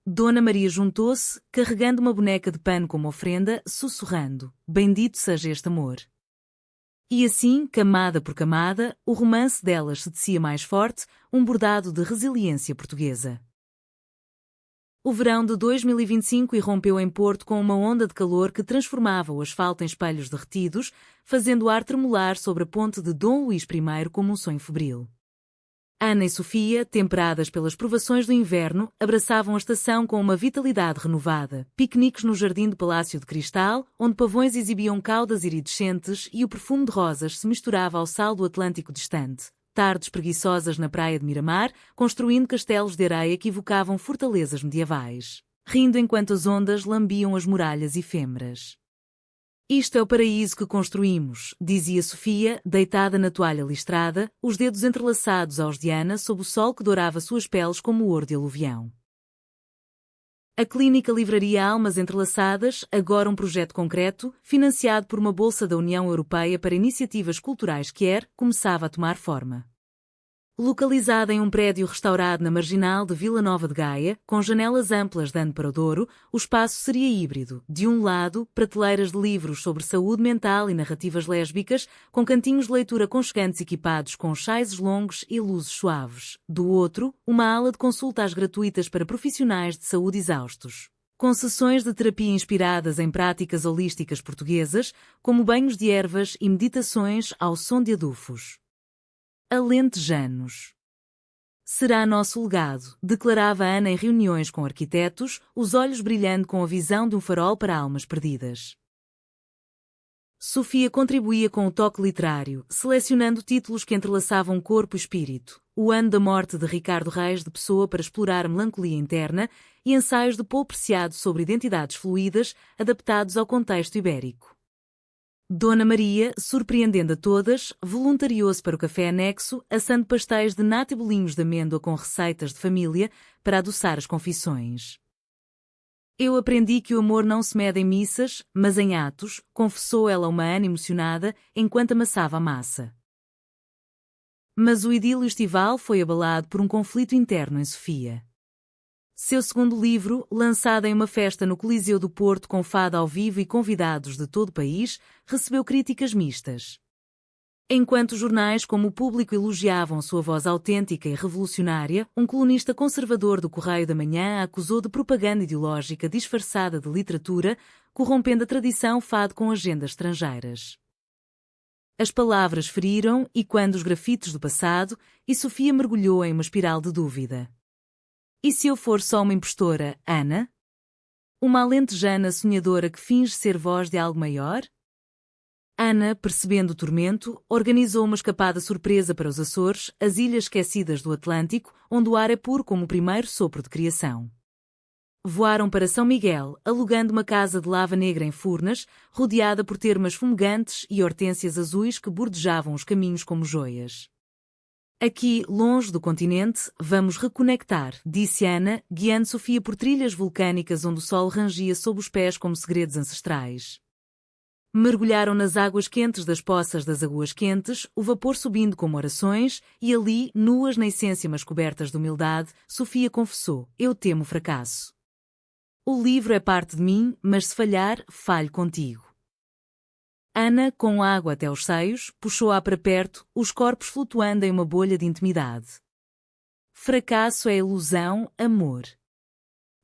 Dona Maria juntou-se, carregando uma boneca de pano como ofrenda, sussurrando, bendito seja este amor. E assim, camada por camada, o romance delas se tecia mais forte, um bordado de resiliência portuguesa. O verão de 2025 irrompeu em Porto com uma onda de calor que transformava o asfalto em espelhos derretidos, fazendo o ar tremular sobre a ponte de Dom Luís I como um sonho febril. Ana e Sofia, temperadas pelas provações do inverno, abraçavam a estação com uma vitalidade renovada. Piqueniques no jardim do Palácio de Cristal, onde pavões exibiam caudas iridescentes e o perfume de rosas se misturava ao sal do Atlântico distante. Tardes preguiçosas na praia de Miramar, construindo castelos de areia que evocavam fortalezas medievais. Rindo enquanto as ondas lambiam as muralhas efêmeras. Isto é o paraíso que construímos, dizia Sofia, deitada na toalha listrada, os dedos entrelaçados aos de Ana sob o sol que dourava suas peles como ouro de aluvião. A Clínica Livraria Almas Entrelaçadas, agora um projeto concreto, financiado por uma bolsa da União Europeia para Iniciativas Culturais Quer, começava a tomar forma. Localizada em um prédio restaurado na marginal de Vila Nova de Gaia, com janelas amplas dando para o Douro, o espaço seria híbrido. De um lado, prateleiras de livros sobre saúde mental e narrativas lésbicas, com cantinhos de leitura aconchegantes equipados com chaises longos e luzes suaves. Do outro, uma ala de consultas gratuitas para profissionais de saúde exaustos. Com sessões de terapia inspiradas em práticas holísticas portuguesas, como banhos de ervas e meditações ao som de adufos. Alentejanos. Será nosso legado, declarava Ana em reuniões com arquitetos, os olhos brilhando com a visão de um farol para almas perdidas. Sofia contribuía com o toque literário, selecionando títulos que entrelaçavam corpo e espírito. O Ano da Morte de Ricardo Reis de Pessoa para explorar a melancolia interna e ensaios de Paul Preciado sobre identidades fluídas, adaptados ao contexto ibérico. Dona Maria, surpreendendo a todas, voluntariou-se para o café anexo, assando pastéis de nata e bolinhos de amêndoa com receitas de família para adoçar as confissões. Eu aprendi que o amor não se mede em missas, mas em atos, confessou ela a uma Ana emocionada, enquanto amassava a massa. Mas o idílio estival foi abalado por um conflito interno em Sofia. Seu segundo livro, lançado em uma festa no Coliseu do Porto com fado ao vivo e convidados de todo o país, recebeu críticas mistas. Enquanto jornais como o Público elogiavam sua voz autêntica e revolucionária, um colunista conservador do Correio da Manhã a acusou de propaganda ideológica disfarçada de literatura, corrompendo a tradição fado com agendas estrangeiras. As palavras feriram e quando os grafites do passado, e Sofia mergulhou em uma espiral de dúvida. E se eu for só uma impostora, Ana? Uma alentejana sonhadora que finge ser voz de algo maior? Ana, percebendo o tormento, organizou uma escapada surpresa para os Açores, as ilhas esquecidas do Atlântico, onde o ar é puro como o primeiro sopro de criação. Voaram para São Miguel, alugando uma casa de lava negra em Furnas, rodeada por termas fumegantes e hortênsias azuis que bordejavam os caminhos como joias. Aqui, longe do continente, vamos reconectar, disse Ana, guiando Sofia por trilhas vulcânicas onde o sol rangia sob os pés como segredos ancestrais. Mergulharam nas águas quentes das poças das Aguas Quentes, o vapor subindo como orações, e ali, nuas na essência mas cobertas de humildade, Sofia confessou, eu temo o fracasso. O livro é parte de mim, mas se falhar, falho contigo. Ana, com água até os seios, puxou-a para perto, os corpos flutuando em uma bolha de intimidade. Fracasso é ilusão, amor.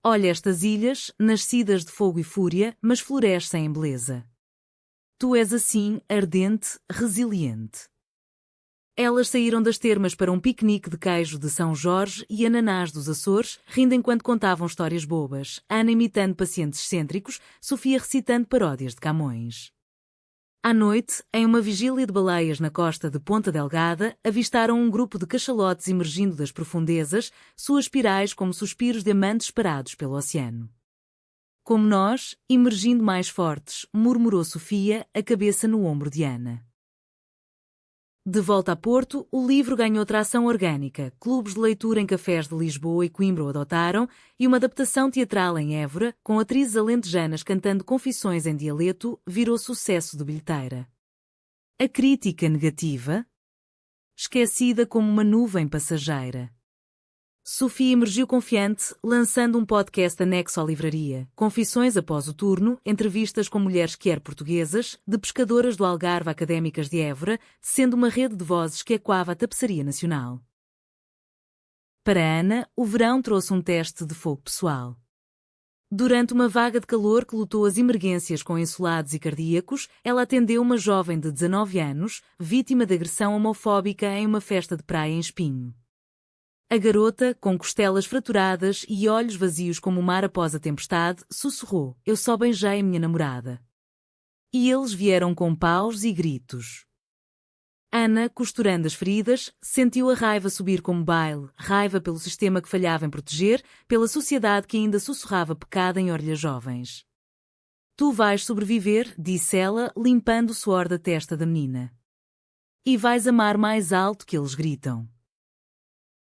Olha estas ilhas, nascidas de fogo e fúria, mas florescem em beleza. Tu és assim, ardente, resiliente. Elas saíram das termas para um piquenique de queijo de São Jorge e ananás dos Açores, rindo enquanto contavam histórias bobas, Ana imitando pacientes excêntricos, Sofia recitando paródias de Camões. À noite, em uma vigília de baleias na costa de Ponta Delgada, avistaram um grupo de cachalotes emergindo das profundezas, suas espirais como suspiros de amantes parados pelo oceano. Como nós, emergindo mais fortes, murmurou Sofia, a cabeça no ombro de Ana. De volta a Porto, o livro ganhou tração orgânica, clubes de leitura em cafés de Lisboa e Coimbra o adotaram, e uma adaptação teatral em Évora, com atrizes alentejanas cantando confissões em dialeto, virou sucesso de bilheteira. A crítica negativa? Esquecida como uma nuvem passageira. Sofia emergiu confiante, lançando um podcast anexo à livraria, confissões após o turno, entrevistas com mulheres quer portuguesas, de pescadoras do Algarve académicas de Évora, sendo uma rede de vozes que ecoava a tapeçaria nacional. Para Ana, o verão trouxe um teste de fogo pessoal. Durante uma vaga de calor que lutou as emergências com insolados e cardíacos, ela atendeu uma jovem de 19 anos, vítima de agressão homofóbica em uma festa de praia em Espinho. A garota, com costelas fraturadas e olhos vazios como o mar após a tempestade, sussurrou: Eu só beijei minha namorada. E eles vieram com paus e gritos. Ana, costurando as feridas, sentiu a raiva subir como baile, raiva pelo sistema que falhava em proteger, pela sociedade que ainda sussurrava pecado em orelhas jovens. Tu vais sobreviver, disse ela, limpando o suor da testa da menina. E vais amar mais alto que eles gritam.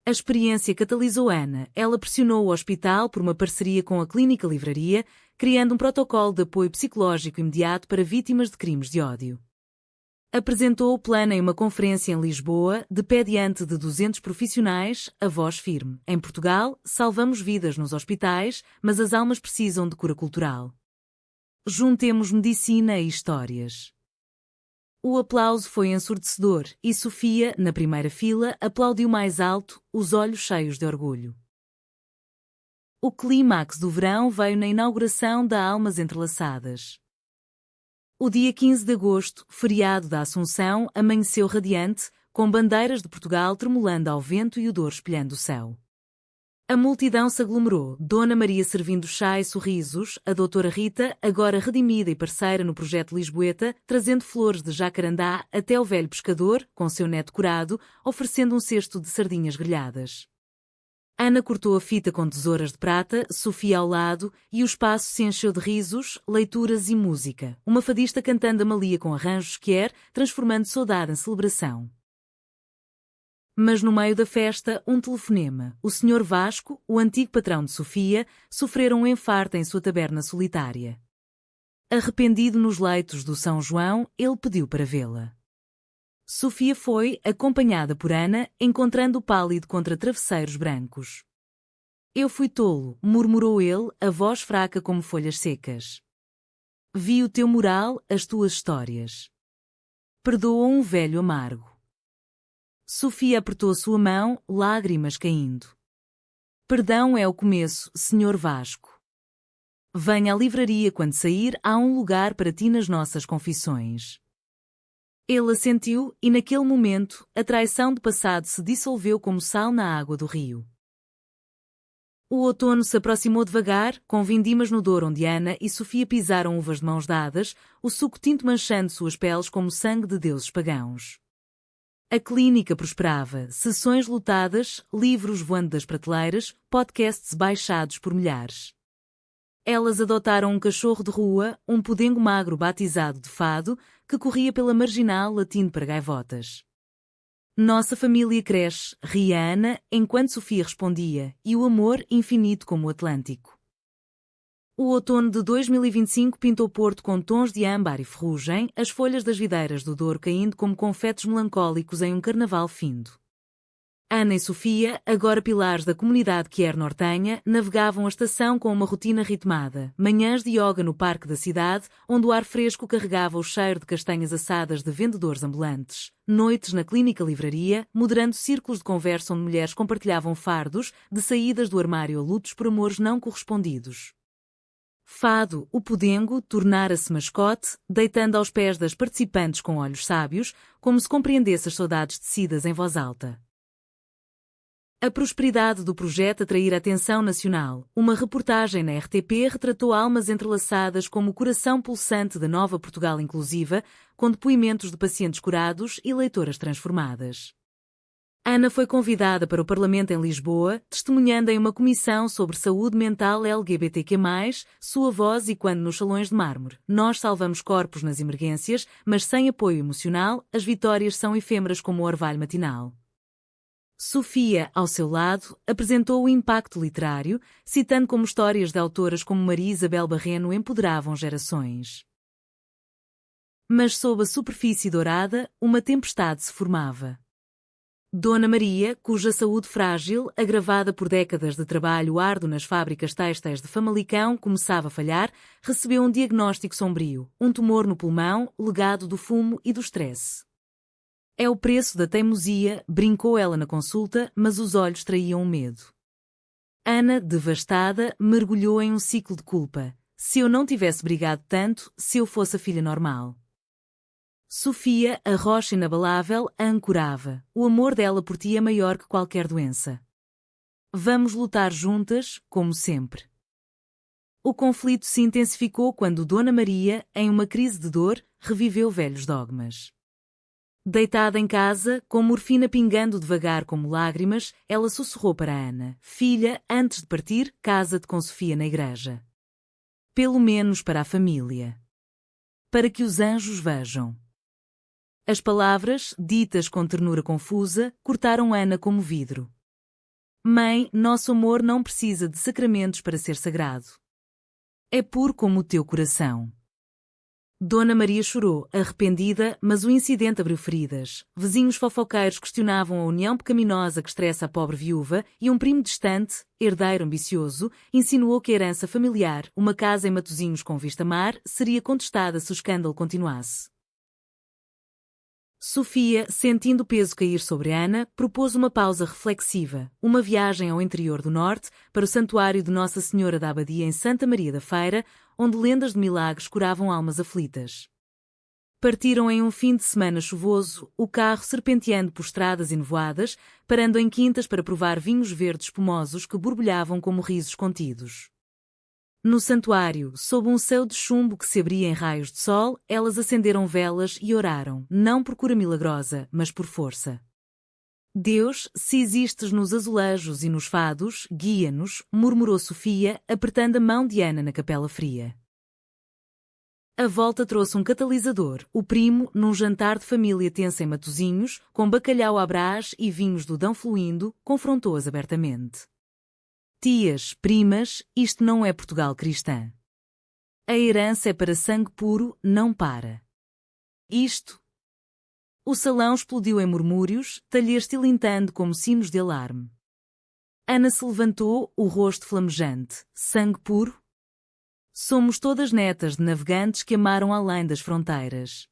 A experiência catalisou Ana. Ela pressionou o hospital por uma parceria com a Clínica Livraria, criando um protocolo de apoio psicológico imediato para vítimas de crimes de ódio. Apresentou o plano em uma conferência em Lisboa, de pé diante de 200 profissionais, a voz firme. Em Portugal, salvamos vidas nos hospitais, mas as almas precisam de cura cultural. Juntemos medicina e histórias. O aplauso foi ensurdecedor e Sofia, na primeira fila, aplaudiu mais alto, os olhos cheios de orgulho. O clímax do verão veio na inauguração da Almas Entrelaçadas. O dia 15 de agosto, feriado da Assunção, amanheceu radiante, com bandeiras de Portugal tremulando ao vento e o Douro espelhando o céu. A multidão se aglomerou, Dona Maria servindo chá e sorrisos, a doutora Rita, agora redimida e parceira no projeto Lisboeta, trazendo flores de jacarandá, até o velho pescador, com seu neto curado, oferecendo um cesto de sardinhas grelhadas. Ana cortou a fita com tesouras de prata, Sofia ao lado, e o espaço se encheu de risos, leituras e música, uma fadista cantando Amalia com arranjos quer, transformando saudade em celebração. Mas no meio da festa, um telefonema. O Sr. Vasco, o antigo patrão de Sofia, sofrera um infarto em sua taberna solitária. Arrependido nos leitos do São João, ele pediu para vê-la. Sofia foi, acompanhada por Ana, encontrando-o pálido contra travesseiros brancos. Eu fui tolo, murmurou ele, a voz fraca como folhas secas. Vi o teu moral, as tuas histórias. Perdoa um velho amargo. Sofia apertou sua mão, lágrimas caindo. Perdão é o começo, Sr. Vasco. Venha à livraria quando sair, há um lugar para ti nas nossas confissões. Ele assentiu, e naquele momento, a traição do passado se dissolveu como sal na água do rio. O outono se aproximou devagar, com vindimas no Douro onde Ana e Sofia pisaram uvas de mãos dadas, o suco tinto manchando suas peles como sangue de deuses pagãos. A clínica prosperava, sessões lotadas, livros voando das prateleiras, podcasts baixados por milhares. Elas adotaram um cachorro de rua, um podengo magro batizado de Fado, que corria pela marginal latindo para gaivotas. Nossa família cresce, ria Ana, enquanto Sofia respondia, e o amor infinito como o Atlântico. O outono de 2025 pintou Porto com tons de âmbar e ferrugem, as folhas das videiras do Douro caindo como confetes melancólicos em um carnaval findo. Ana e Sofia, agora pilares da comunidade quer nortenha, navegavam a estação com uma rotina ritmada, manhãs de yoga no parque da cidade, onde o ar fresco carregava o cheiro de castanhas assadas de vendedores ambulantes, noites na Clínica Livraria, moderando círculos de conversa onde mulheres compartilhavam fardos, de saídas do armário a lutos por amores não correspondidos. Fado, o podengo, tornara-se mascote, deitando aos pés das participantes com olhos sábios, como se compreendesse as saudades tecidas em voz alta. A prosperidade do projeto atraíra a atenção nacional. Uma reportagem na RTP retratou almas entrelaçadas como o coração pulsante da nova Portugal inclusiva, com depoimentos de pacientes curados e leitoras transformadas. Ana foi convidada para o Parlamento em Lisboa, testemunhando em uma comissão sobre saúde mental LGBTQ+, sua voz e quando nos salões de mármore. Nós salvamos corpos nas emergências, mas sem apoio emocional, as vitórias são efêmeras como o orvalho matinal. Sofia, ao seu lado, apresentou o impacto literário, citando como histórias de autoras como Maria Isabel Barreno empoderavam gerações. Mas sob a superfície dourada, uma tempestade se formava. Dona Maria, cuja saúde frágil, agravada por décadas de trabalho árduo nas fábricas têxteis de Famalicão, começava a falhar, recebeu um diagnóstico sombrio, um tumor no pulmão, legado do fumo e do estresse. É o preço da teimosia, brincou ela na consulta, mas os olhos traíam o medo. Ana, devastada, mergulhou em um ciclo de culpa. Se eu não tivesse brigado tanto, se eu fosse a filha normal. Sofia, a rocha inabalável, a ancorava. O amor dela por ti é maior que qualquer doença. Vamos lutar juntas, como sempre. O conflito se intensificou quando Dona Maria, em uma crise de dor, reviveu velhos dogmas. Deitada em casa, com morfina pingando devagar como lágrimas, ela sussurrou para Ana: Filha, antes de partir, casa-te com Sofia na igreja. Pelo menos para a família. Para que os anjos vejam. As palavras, ditas com ternura confusa, cortaram Ana como vidro. Mãe, nosso amor não precisa de sacramentos para ser sagrado. É puro como o teu coração. Dona Maria chorou, arrependida, mas o incidente abriu feridas. Vizinhos fofoqueiros questionavam a união pecaminosa que estressa a pobre viúva e um primo distante, herdeiro ambicioso, insinuou que a herança familiar, uma casa em Matosinhos com vista-mar, seria contestada se o escândalo continuasse. Sofia, sentindo o peso cair sobre Ana, propôs uma pausa reflexiva, uma viagem ao interior do norte, para o santuário de Nossa Senhora da Abadia em Santa Maria da Feira, onde lendas de milagres curavam almas aflitas. Partiram em um fim de semana chuvoso, o carro serpenteando por estradas enevoadas, parando em quintas para provar vinhos verdes espumosos que borbulhavam como risos contidos. No santuário, sob um céu de chumbo que se abria em raios de sol, elas acenderam velas e oraram, não por cura milagrosa, mas por força. Deus, se existes nos azulejos e nos fados, guia-nos, murmurou Sofia, apertando a mão de Ana na capela fria. A volta trouxe um catalisador, o primo, num jantar de família tensa em Matosinhos, com bacalhau à brás e vinhos do Dão fluindo, confrontou-as abertamente. Tias, primas, isto não é Portugal cristã. A herança é para sangue puro, não para. Isto. O salão explodiu em murmúrios, talheres tilintando como sinos de alarme. Ana se levantou, o rosto flamejante. Sangue puro? Somos todas netas de navegantes que amaram além das fronteiras.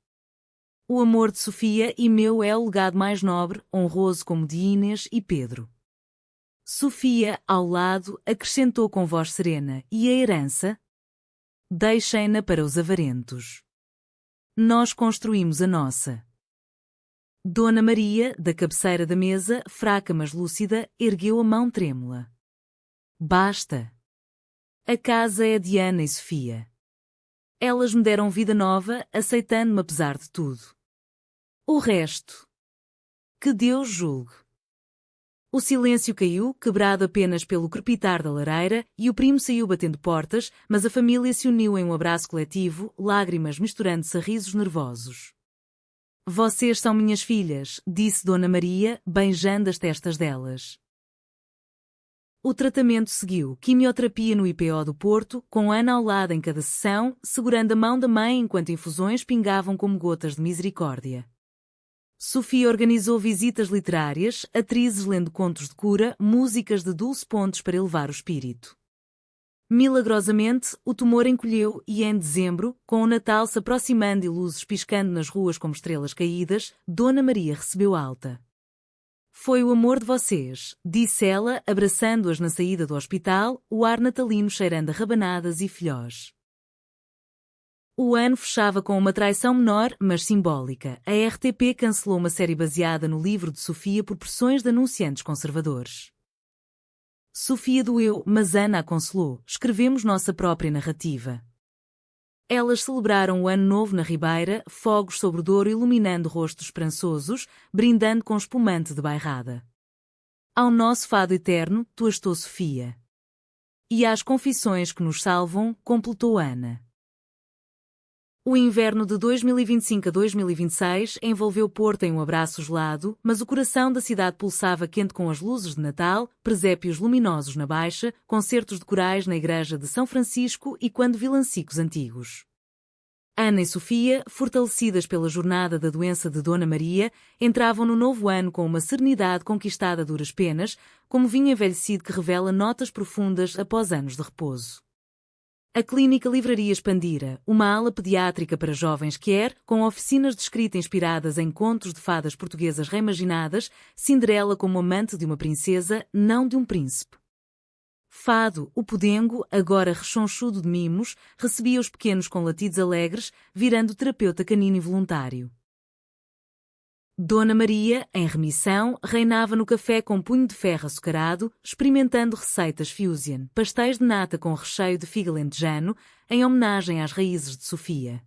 O amor de Sofia e meu é o legado mais nobre, honroso como de Inês e Pedro. Sofia, ao lado, acrescentou com voz serena, e a herança? Deixem-na para os avarentos. Nós construímos a nossa. Dona Maria, da cabeceira da mesa, fraca mas lúcida, ergueu a mão trêmula. Basta. A casa é de Ana e Sofia. Elas me deram vida nova, aceitando-me apesar de tudo. O resto. Que Deus julgue. O silêncio caiu, quebrado apenas pelo crepitar da lareira, e o primo saiu batendo portas, mas a família se uniu em um abraço coletivo, lágrimas misturando-se a risos nervosos. Vocês são minhas filhas, disse Dona Maria, beijando as testas delas. O tratamento seguiu, quimioterapia no IPO do Porto, com Ana ao lado em cada sessão, segurando a mão da mãe enquanto infusões pingavam como gotas de misericórdia. Sofia organizou visitas literárias, atrizes lendo contos de cura, músicas de dulce pontos para elevar o espírito. Milagrosamente, o tumor encolheu e em dezembro, com o Natal se aproximando e luzes piscando nas ruas como estrelas caídas, Dona Maria recebeu alta. Foi o amor de vocês, disse ela, abraçando-as na saída do hospital, o ar natalino cheirando a rabanadas e filhós. O ano fechava com uma traição menor, mas simbólica. A RTP cancelou uma série baseada no livro de Sofia por pressões de anunciantes conservadores. Sofia doeu, mas Ana a consolou. Escrevemos nossa própria narrativa. Elas celebraram o Ano Novo na Ribeira, fogos sobre o Douro iluminando rostos esperançosos, brindando com espumante de bairrada. Ao nosso fado eterno, tu estou Sofia. E às confissões que nos salvam, completou Ana. O inverno de 2025 a 2026 envolveu Porto em um abraço gelado, mas o coração da cidade pulsava quente com as luzes de Natal, presépios luminosos na Baixa, concertos de corais na igreja de São Francisco e quando vilancicos antigos. Ana e Sofia, fortalecidas pela jornada da doença de Dona Maria, entravam no novo ano com uma serenidade conquistada a duras penas, como vinho envelhecido que revela notas profundas após anos de repouso. A Clínica Livraria Expandira, uma ala pediátrica para jovens quer, com oficinas de escrita inspiradas em contos de fadas portuguesas reimaginadas, Cinderela como amante de uma princesa, não de um príncipe. Fado, o podengo, agora rechonchudo de mimos, recebia os pequenos com latidos alegres, virando terapeuta canino involuntário. Dona Maria, em remissão, reinava no café com punho de ferro açucarado, experimentando receitas fusion, pastéis de nata com recheio de figo alentejano, em homenagem às raízes de Sofia.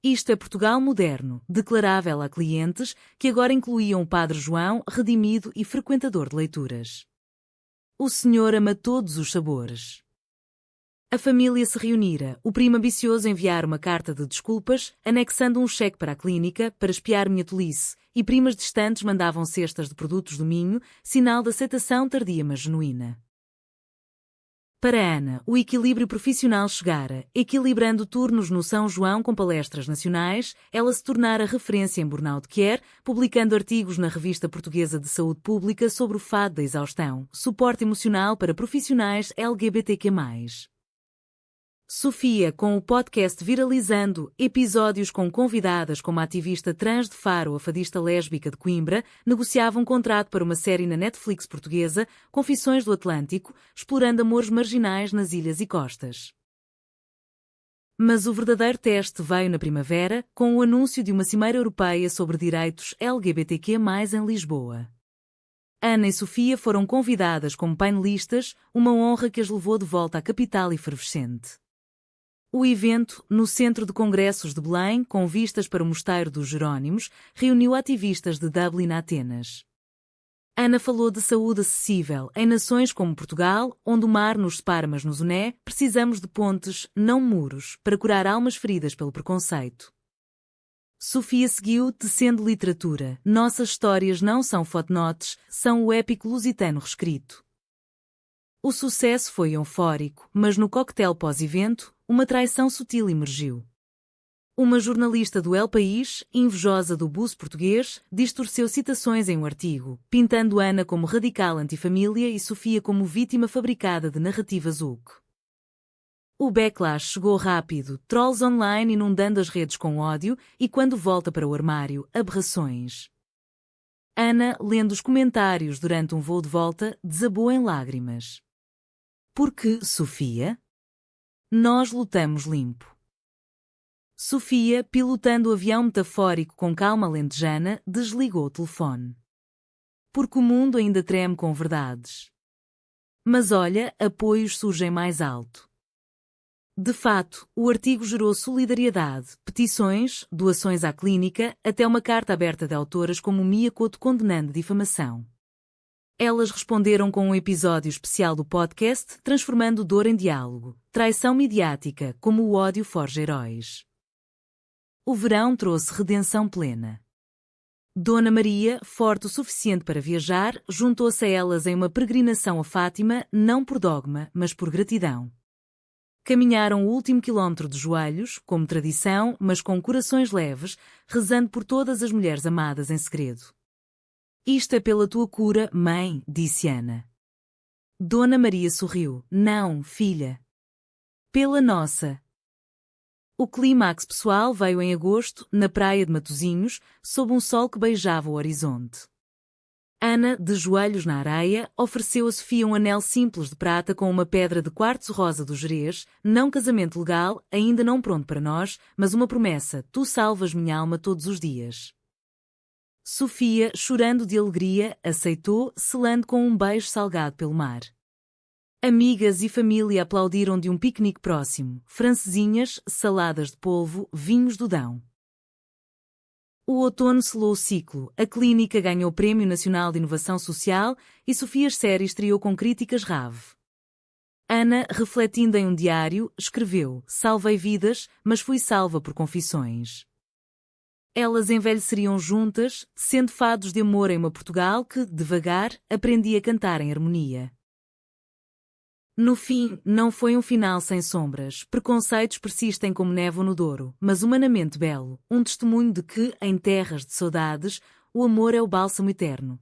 Isto é Portugal moderno, declarava ela a clientes, que agora incluíam o Padre João, redimido e frequentador de leituras. O senhor ama todos os sabores. A família se reunira, o primo ambicioso enviar uma carta de desculpas, anexando um cheque para a clínica, para espiar minha tolice, e primas distantes mandavam cestas de produtos do Minho, sinal de aceitação tardia mas genuína. Para Ana, o equilíbrio profissional chegara, equilibrando turnos no São João com palestras nacionais, ela se tornara referência em burnout care, publicando artigos na Revista Portuguesa de Saúde Pública sobre o fado da exaustão, suporte emocional para profissionais LGBTQ+. Sofia, com o podcast Viralizando, episódios com convidadas como a ativista trans de Faro ou a fadista lésbica de Coimbra, negociava um contrato para uma série na Netflix portuguesa, Confissões do Atlântico, explorando amores marginais nas ilhas e costas. Mas o verdadeiro teste veio na primavera, com o anúncio de uma cimeira europeia sobre direitos LGBTQ+, em Lisboa. Ana e Sofia foram convidadas como painelistas, uma honra que as levou de volta à capital efervescente. O evento, no Centro de Congressos de Belém, com vistas para o Mosteiro dos Jerónimos, reuniu ativistas de Dublin a Atenas. Ana falou de saúde acessível em nações como Portugal, onde o mar nos separa mas nos une, precisamos de pontes, não muros, para curar almas feridas pelo preconceito. Sofia seguiu, tecendo literatura. Nossas histórias não são footnotes, são o épico lusitano reescrito. O sucesso foi eufórico, mas no coquetel pós-evento, uma traição sutil emergiu. Uma jornalista do El País, invejosa do buço português, distorceu citações em um artigo, pintando Ana como radical antifamília e Sofia como vítima fabricada de narrativas Zuc. O backlash chegou rápido, trolls online inundando as redes com ódio e, quando volta para o armário, aberrações. Ana, lendo os comentários durante um voo de volta, desabou em lágrimas. Porque, Sofia? Nós lutamos limpo. Sofia, pilotando o avião metafórico com calma alentejana, desligou o telefone. Porque o mundo ainda treme com verdades. Mas olha, apoios surgem mais alto. De fato, o artigo gerou solidariedade, petições, doações à clínica, até uma carta aberta de autoras como Mia Couto condenando difamação. Elas responderam com um episódio especial do podcast, transformando dor em diálogo, traição midiática, como o ódio forja heróis. O verão trouxe redenção plena. Dona Maria, forte o suficiente para viajar, juntou-se a elas em uma peregrinação a Fátima, não por dogma, mas por gratidão. Caminharam o último quilómetro de joelhos, como tradição, mas com corações leves, rezando por todas as mulheres amadas em segredo. Isto é pela tua cura, mãe, disse Ana. Dona Maria sorriu. Não, filha. Pela nossa. O clímax pessoal veio em agosto, na praia de Matosinhos, sob um sol que beijava o horizonte. Ana, de joelhos na areia, ofereceu a Sofia um anel simples de prata com uma pedra de quartzo rosa do Gerês, não casamento legal, ainda não pronto para nós, mas uma promessa, tu salvas minha alma todos os dias. Sofia, chorando de alegria, aceitou, selando com um beijo salgado pelo mar. Amigas e família aplaudiram de um piquenique próximo, francesinhas, saladas de polvo, vinhos do Dão. O outono selou o ciclo, a clínica ganhou o Prémio Nacional de Inovação Social e Sofia's série estreou com críticas rave. Ana, refletindo em um diário, escreveu: salvei vidas, mas fui salva por confissões. Elas envelheceriam juntas, sendo fados de amor em uma Portugal que, devagar, aprendia a cantar em harmonia. No fim, não foi um final sem sombras, preconceitos persistem como névoa no Douro, mas humanamente belo, um testemunho de que, em terras de saudades, o amor é o bálsamo eterno.